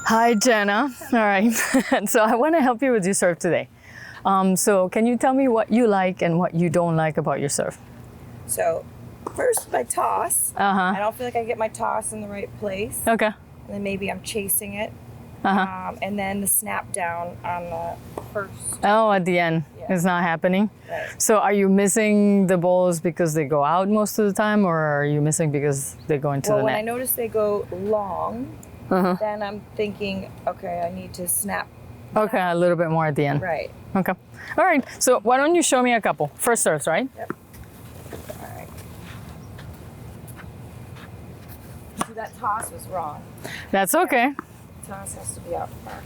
Hi, Jenna. All right. So I want to help you with your serve today. So can you tell me what you like and what you don't like about your serve? So first, my toss. I don't feel like I get my toss in the right place. Okay. And then maybe I'm chasing it. And then the snap down on the first. Oh, at the end, it's not happening. Right. So are you missing the balls because they go out most of the time, or are you missing because they go into the Well, when I net? notice they go long, then I'm thinking, okay, I need to snap. Okay, a little bit more at the end. Right. Okay. All right. So why don't you show me a couple? First serves, right? Yep. All right. See, that toss was wrong. That's okay. Toss has to be out far.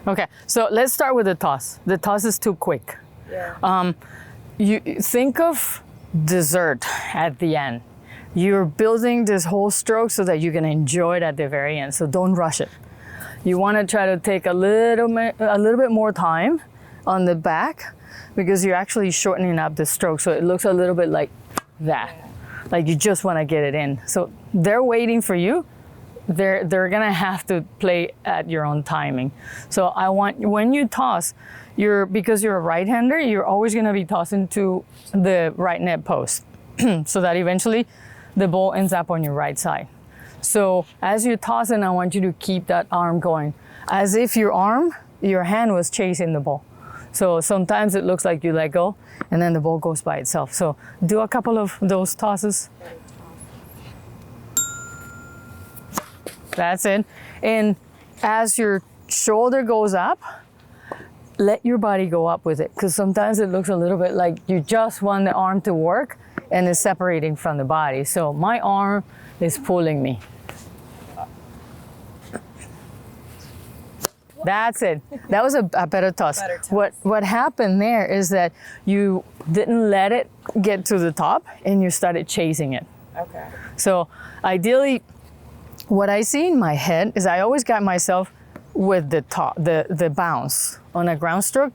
Okay. So let's start with the toss. The toss is too quick. Yeah. You think of dessert at the end. You're building this whole stroke so that you can enjoy it at the very end. So don't rush it. You want to try to take a little bit more time on the back because you're actually shortening up the stroke. So it looks a little bit like that. Like you just want to get it in. So they're waiting for you. They're gonna have to play at your own timing. So I want, when you toss, because you're a right-hander, you're always gonna be tossing to the right net post so that eventually the ball ends up on your right side. So as you're tossing, I want you to keep that arm going as if your hand was chasing the ball. So sometimes it looks like you let go and then the ball goes by itself. So do a couple of those tosses. That's it. And as your shoulder goes up, let your body go up with it, because sometimes it looks a little bit like you just want the arm to work and it's separating from the body. So my arm is pulling me. That's it. That was a better toss. What happened there is that you didn't let it get to the top and you started chasing it. Okay. So ideally, what I see in my head is I always got myself with the top, the bounce on a ground stroke.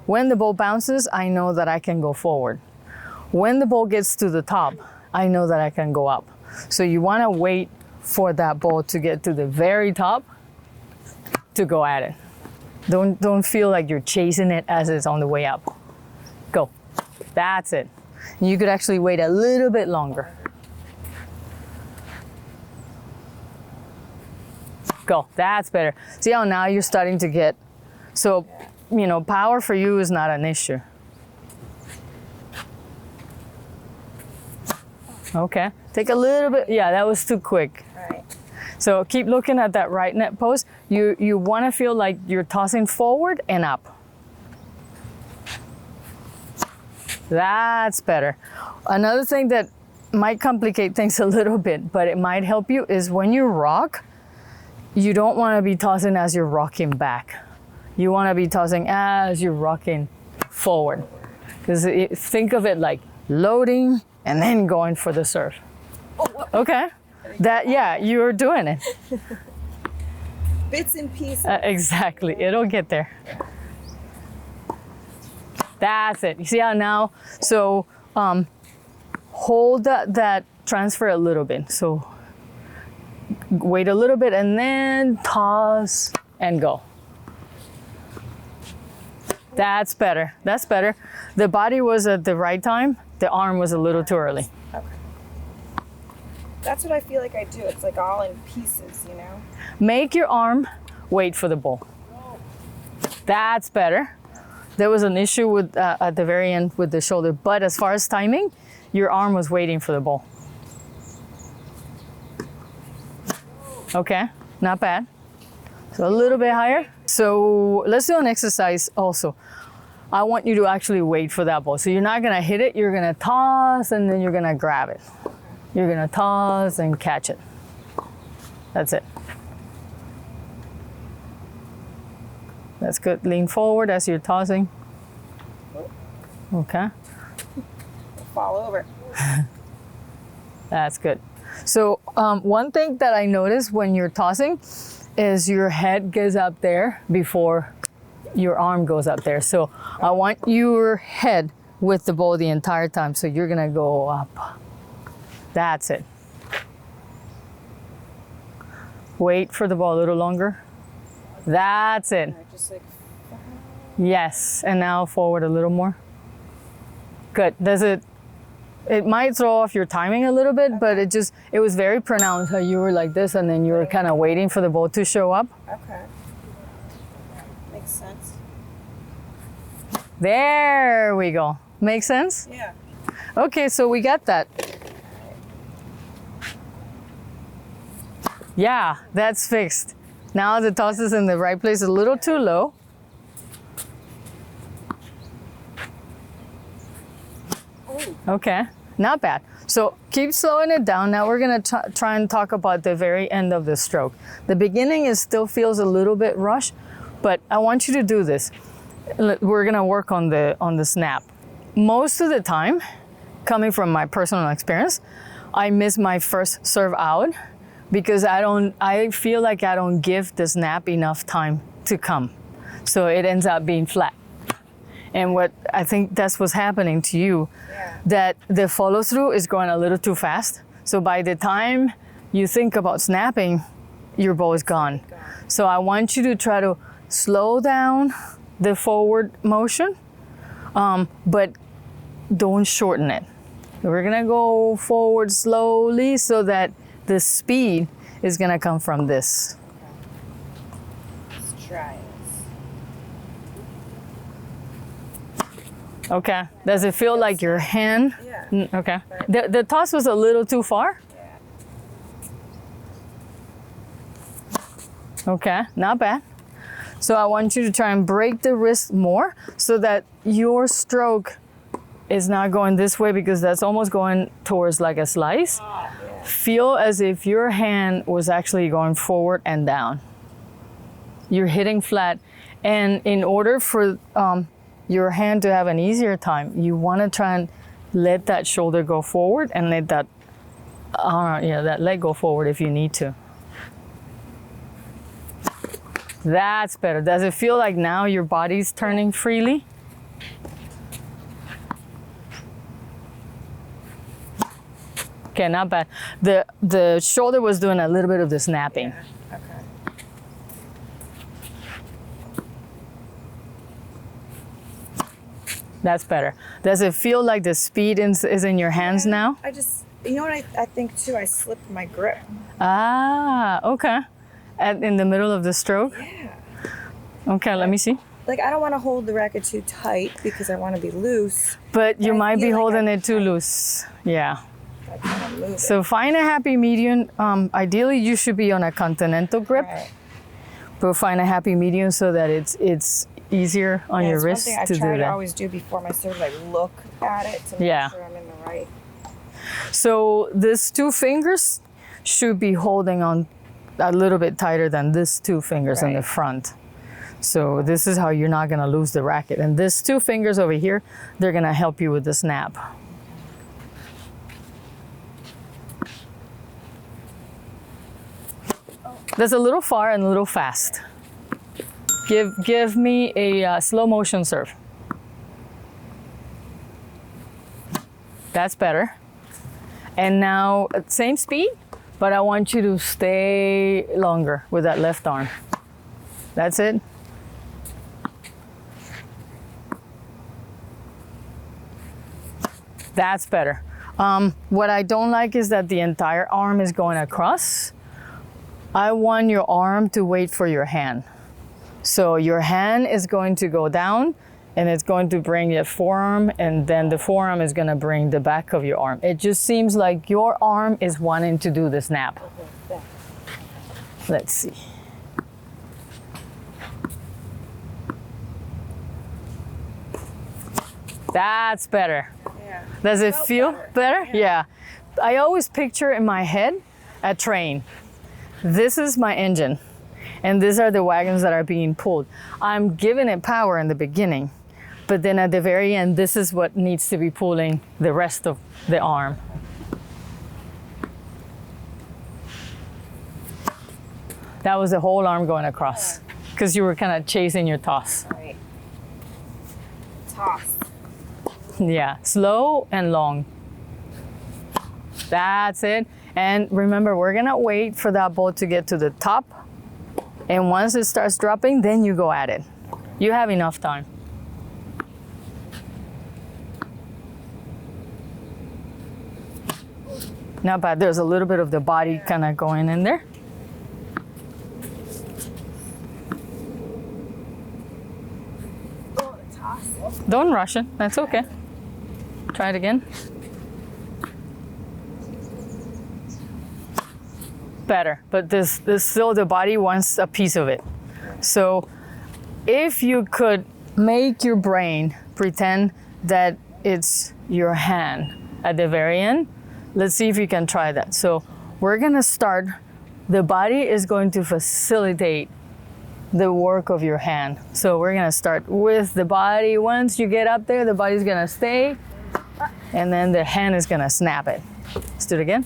When the ball bounces, I know that I can go forward. When the ball gets to the top, I know that I can go up. So you want to wait for that ball to get to the very top to go at it. Don't feel like you're chasing it as it's on the way up. Go. That's it. You could actually wait a little bit longer. Go. That's better. See how now you're starting to get, so, you know, power for you is not an issue. Okay. Take a little bit. Yeah, that was too quick. Right. So keep looking at that right net post. You want to feel like you're tossing forward and up. That's better. Another thing that might complicate things a little bit, but it might help you, is when you rock, you don't want to be tossing as you're rocking back. You want to be tossing as you're rocking forward. Because think of it like loading and then going for the serve. Okay? Yeah, you're doing it. Bits and pieces. Exactly. It'll get there. That's it. You see how now? So hold that transfer a little bit. So wait a little bit and then toss and go. That's better. That's better. The body was at the right time. The arm was a little too early. Okay. That's what I feel like I do. It's like all in pieces, you know? Make your arm wait for the ball. That's better. There was an issue with at the very end with the shoulder, but as far as timing, your arm was waiting for the ball. Okay, not bad. So a little bit higher. So let's do an exercise also. I want you to actually wait for that ball. So you're not gonna hit it, you're gonna toss and then you're gonna grab it. You're gonna toss and catch it. That's it. That's good. Lean forward as you're tossing. Okay. Fall over. That's good. So one thing that I notice when you're tossing is your head goes up there before your arm goes up there. So I want your head with the ball the entire time. So you're gonna go up. That's it. Wait for the ball a little longer. That's it. Just like, Yes, and now forward a little more. Good. It might throw off your timing a little bit, but it was very pronounced how you were like this and then you were kind of waiting for the ball to show up. okay. Makes sense. There we go. Make sense? Yeah. Okay, so we got that. Yeah, that's fixed. Now the toss is in the right place, a little too low. Okay, not bad. So keep slowing it down. Now we're gonna try and talk about the very end of the stroke. The beginning still feels a little bit rushed, but I want you to do this. We're gonna work on the snap. Most of the time, coming from my personal experience, I miss my first serve out because I feel like I don't give the snap enough time to come. So it ends up being flat. And what I think that's what's happening to you, that the follow through is going a little too fast. So by the time you think about snapping, your ball is gone. So I want you to try to slow down the forward motion, but don't shorten it. We're gonna go forward slowly so that the speed is gonna come from this. Let's try it. Okay. Does it feel like your hand? Yeah. Okay. The toss was a little too far. Yeah. Okay, not bad. So I want you to try and break the wrist more so that your stroke is not going this way because that's almost going towards like a slice. Yeah. Feel as if your hand was actually going forward and down. You're hitting flat. And in order for your hand to have an easier time, you want to try and let that shoulder go forward and let that that leg go forward if you need to. That's better. Does it feel like now your body's turning freely? Okay, not bad. The shoulder was doing a little bit of the snapping. Yeah. Okay. That's better. Does it feel like the speed is in your hands now? I just, you know what I think too? I slipped my grip. Ah, okay. In the middle of the stroke? Yeah. Okay, let me see. Like, I don't want to hold the racket too tight because I want to be loose. But you I might be feel like holding I'm it too tight. loose. Yeah. I kind of move So find a happy medium. Ideally, you should be on a Continental grip, Right. but find a happy medium so that it's easier on Yeah, your it's wrist one thing I to do try to that. always do before my serve, like look at it to make Yeah. sure I'm in the right. So these two fingers should be holding on a little bit tighter than these two fingers in the Right. front. So this is how you're not gonna lose the racket. And these two fingers over here, they're gonna help you with the snap. That's a little far and a little fast. Give me a slow motion serve. That's better. And now same speed, but I want you to stay longer with that left arm. That's it. That's better. What I don't like is that the entire arm is going across. I want your arm to wait for your hand. So your hand is going to go down and it's going to bring your forearm, and then the forearm is going to bring the back of your arm. It just seems like your arm is wanting to do the snap. Let's see. That's better. Yeah. Does it Felt feel better. better? Yeah. I always picture in my head a train. This is my engine, and these are the wagons that are being pulled. I'm giving it power in the beginning, but then at the very end, this is what needs to be pulling the rest of the arm. That was the whole arm going across because you were kind of chasing your toss. Right. Toss. Yeah, slow and long. That's it. And remember, we're gonna wait for that ball to get to the top. And once it starts dropping, then you go at it. You have enough time. Not bad. There's a little bit of the body kind of going in there. Don't rush it. That's okay. Try it again. Better, but this still the body wants a piece of it. So if you could make your brain pretend that it's your hand at the very end, let's see if you can try that. So we're gonna start, the body is going to facilitate the work of your hand. So we're gonna start with the body. Once you get up there, the body's gonna stay, and then the hand is gonna snap it. Let's do it again.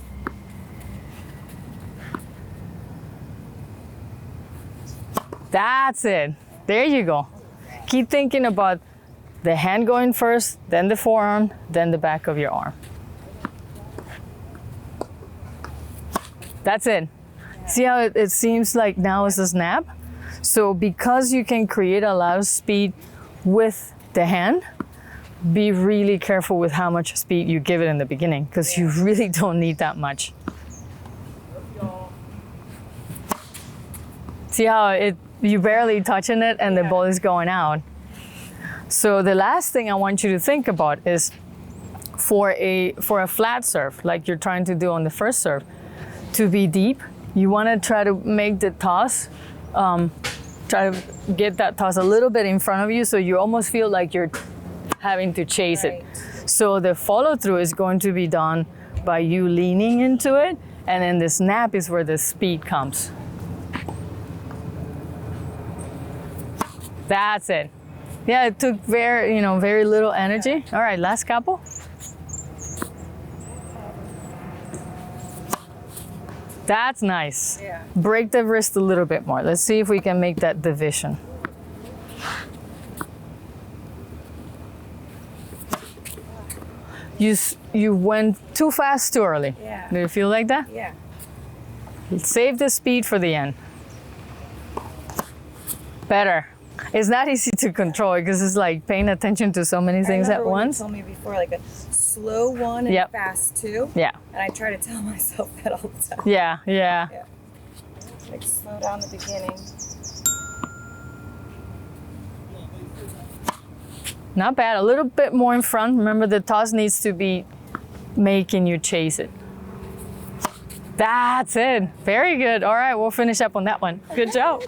That's it. There you go. Keep thinking about the hand going first, then the forearm, then the back of your arm. That's it. See how it seems like now is a snap? So because you can create a lot of speed with the hand, be really careful with how much speed you give it in the beginning, because you really don't need that much. See how you barely touching it and the ball is going out. So the last thing I want you to think about is for a flat serve, like you're trying to do on the first serve, to be deep, you want to try to make the toss, try to get that toss a little bit in front of you, so you almost feel like you're having to chase it. So the follow through is going to be done by you leaning into it, and then the snap is where the speed comes. That's it. Yeah, it took very little energy. All right, last couple. That's nice. Yeah. Break the wrist a little bit more. Let's see if we can make that division. You went too fast too early. Yeah. Do you feel like that? Yeah. Save the speed for the end. Better. It's not easy to control because it's like paying attention to so many things at once. You told me before, like a slow one and Yep. fast two. Yeah. And I try to tell myself that all the time. Yeah. Yeah. Like slow down the beginning. Not bad. A little bit more in front. Remember, the toss needs to be making you chase it. That's it. Very good. All right, we'll finish up on that one. Good job.